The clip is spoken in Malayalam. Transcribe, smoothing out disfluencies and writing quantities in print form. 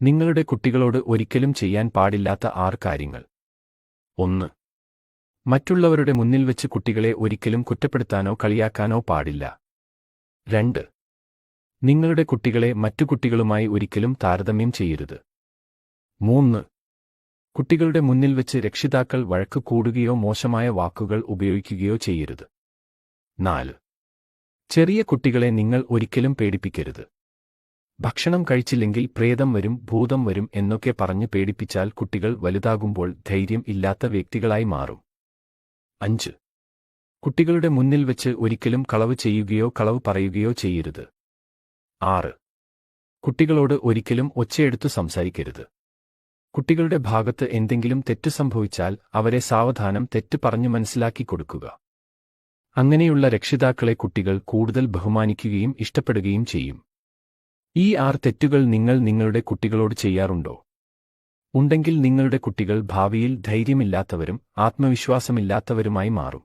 നിങ്ങളുടെ കുട്ടികളോട് ഒരിക്കലും ചെയ്യാൻ പാടില്ലാത്ത 6 കാര്യങ്ങൾ. 1. മറ്റുള്ളവരുടെ മുന്നിൽ വെച്ച് കുട്ടികളെ ഒരിക്കലും കുറ്റപ്പെടുത്താനോ കളിയാക്കാനോ പാടില്ല. 2. നിങ്ങളുടെ കുട്ടികളെ മറ്റു കുട്ടികളുമായി ഒരിക്കലും താരതമ്യം ചെയ്യരുത്. 3. കുട്ടികളുടെ മുന്നിൽ വെച്ച് രക്ഷിതാക്കൾ വഴക്ക് കൂടുകയോ മോശമായ വാക്കുകൾ ഉപയോഗിക്കുകയോ ചെയ്യരുത്. 4. ചെറിയ കുട്ടികളെ നിങ്ങൾ ഒരിക്കലും പേടിപ്പിക്കരുത്. ഭക്ഷണം കഴിച്ചില്ലെങ്കിൽ പ്രേതം വരും, ഭൂതം വരും എന്നൊക്കെ പറഞ്ഞ് പേടിപ്പിച്ചാൽ കുട്ടികൾ വലുതാകുമ്പോൾ ധൈര്യം ഇല്ലാത്ത വ്യക്തികളായി മാറും. 5. കുട്ടികളുടെ മുന്നിൽ വെച്ച് ഒരിക്കലും കളവ് ചെയ്യുകയോ കളവ് പറയുകയോ ചെയ്യരുത്. 6. കുട്ടികളോട് ഒരിക്കലും ഒച്ചയെടുത്തു സംസാരിക്കരുത്. കുട്ടികളുടെ ഭാഗത്ത് എന്തെങ്കിലും തെറ്റ് സംഭവിച്ചാൽ അവരെ സാവധാനം തെറ്റ് പറഞ്ഞു മനസ്സിലാക്കി കൊടുക്കുക. അങ്ങനെയുള്ള രക്ഷിതാക്കളെ കുട്ടികൾ കൂടുതൽ ബഹുമാനിക്കുകയും ഇഷ്ടപ്പെടുകയും ചെയ്യും. ഈ 6 തെറ്റുകൾ നിങ്ങൾ നിങ്ങളുടെ കുട്ടികളോട് ചെയ്യാറുണ്ടോ? ഉണ്ടെങ്കിൽ നിങ്ങളുടെ കുട്ടികൾ ഭാവിയിൽ ധൈര്യമില്ലാത്തവരും ആത്മവിശ്വാസമില്ലാത്തവരുമായി മാറും.